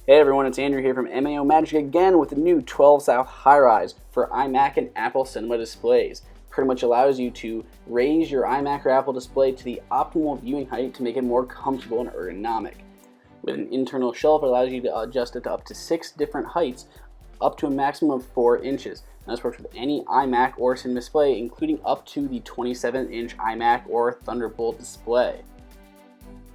Hey everyone, it's Andrew here from MAO Magic again with the new 12 South High-Rise for iMac and Apple Cinema displays. Pretty much allows you to raise your iMac or Apple display to the optimal viewing height to make it more comfortable and ergonomic. With an internal shelf, it allows you to adjust it to up to 6 different heights, up to a maximum of 4 inches. Now this works with any iMac or Cinema display, including up to the 27-inch iMac or Thunderbolt display.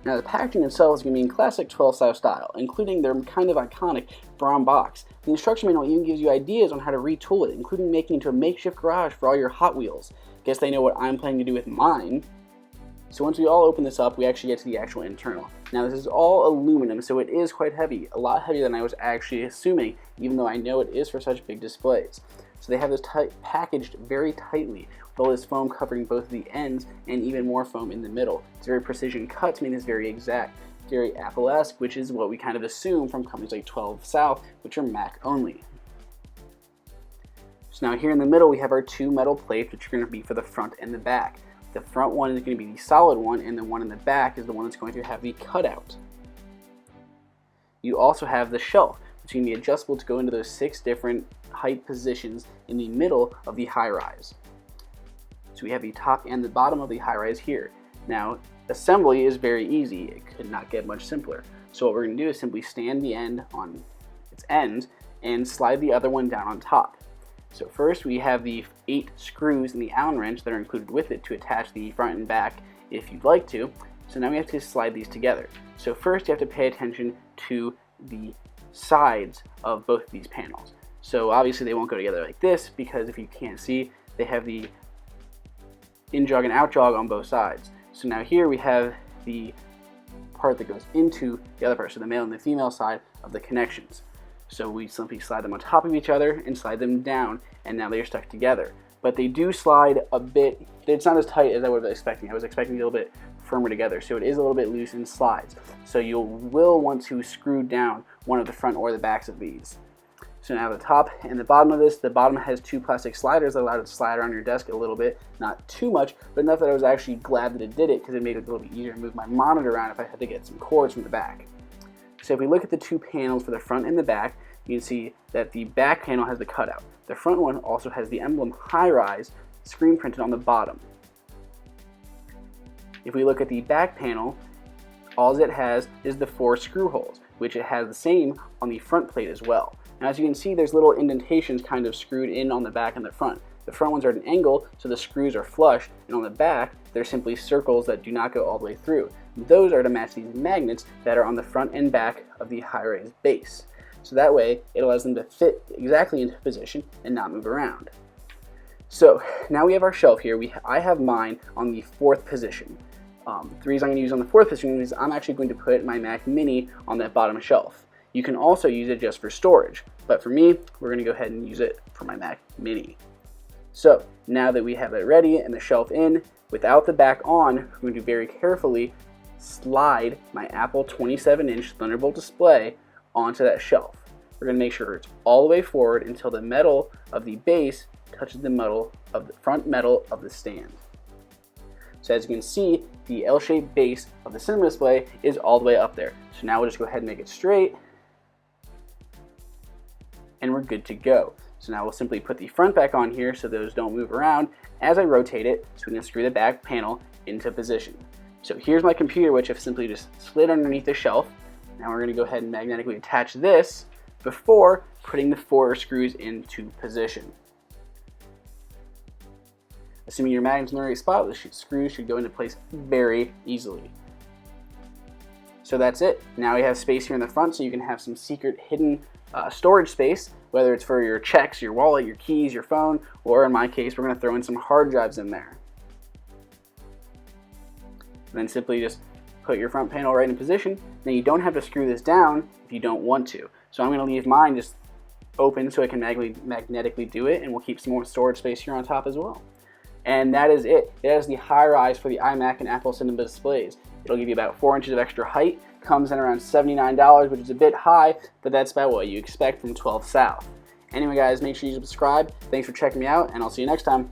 Now the packaging itself is going to be in classic 12 South style, including their kind of iconic brown box. The instruction manual even gives you ideas on how to retool it, including making it into a makeshift garage for all your Hot Wheels. Guess they know what I'm planning to do with mine. So once we all open this up, we actually get to the actual internal. Now this is all aluminum, so it is quite heavy, a lot heavier than I was actually assuming, even though I know it is for such big displays. So they have this packaged very tightly, with all this foam covering both the ends and even more foam in the middle. It's very precision cut to make this very exact, very Apple-esque, which is what we kind of assume from companies like 12 South, which are Mac only. So now here in the middle we have our 2 metal plates, which are going to be for the front and the back. The front one is going to be the solid one, and the one in the back is the one that's going to have the cutout. You also have the shelf, which can be adjustable to go into those 6 different height positions in the middle of the high-rise. So we have the top and the bottom of the high-rise here. Now, assembly is very easy. It could not get much simpler. So what we're going to do is simply stand the end on its ends and slide the other one down on top. So first we have the 8 screws and the Allen wrench that are included with it to attach the front and back if you'd like to. So now we have to slide these together. So first you have to pay attention to the sides of both of these panels. So obviously they won't go together like this, because if you can't see, they have the in jog and out jog on both sides. So now here we have the part that goes into the other part, so the male and the female side of the connections. So we simply slide them on top of each other and slide them down, and now they're stuck together. But they do slide a bit. It's not as tight as I would have expected. I was expecting a little bit firmer together, so it is a little bit loose and slides. So you will want to screw down one of the front or the backs of these. So now the top and the bottom of this, the bottom has 2 plastic sliders that allow it to slide around your desk a little bit. Not too much, but enough that I was actually glad that it did it, because it made it a little bit easier to move my monitor around if I had to get some cords from the back. So if we look at the 2 panels for the front and the back, you can see that the back panel has the cutout. The front one also has the emblem High-Rise screen printed on the bottom. If we look at the back panel, all it has is the 4 screw holes, which it has the same on the front plate as well. Now as you can see, there's little indentations kind of screwed in on the back and the front. The front ones are at an angle, so the screws are flush, and on the back, they're simply circles that do not go all the way through. Those are to match these magnets that are on the front and back of the High-Rise base. So that way, it allows them to fit exactly into position and not move around. So now we have our shelf here. I have mine on the 4th position. The reason I'm going to use on the 4th position is I'm actually going to put my Mac Mini on that bottom shelf. You can also use it just for storage, but for me, we're going to go ahead and use it for my Mac Mini. So now that we have it ready and the shelf in, without the back on, we're going to very carefully slide my Apple 27-inch Thunderbolt display onto that shelf. We're going to make sure it's all the way forward until the metal of the base touches the metal of the front metal of the stand. So as you can see, the L-shaped base of the cinema display is all the way up there. So now we'll just go ahead and make it straight, and we're good to go. So now we'll simply put the front back on here so those don't move around as I rotate it, so we can screw the back panel into position. So here's my computer, which I've simply just slid underneath the shelf. Now we're going to go ahead and magnetically attach this before putting the 4 screws into position. Assuming your magnet's in the right spot, the screws should go into place very easily. So that's it. Now we have space here in the front, so you can have some secret hidden storage space, whether it's for your checks, your wallet, your keys, your phone, or in my case, we're going to throw in some hard drives in there. And then simply just put your front panel right in position. Now you don't have to screw this down if you don't want to. So I'm going to leave mine just open so I can magnetically do it, and we'll keep some more storage space here on top as well. And that is it. It has the High-Rise for the iMac and Apple Cinema displays. It'll give you about 4 inches of extra height. Comes in around $79, which is a bit high, but that's about what you expect from 12 South. Anyway guys, make sure you subscribe. Thanks for checking me out, and I'll see you next time.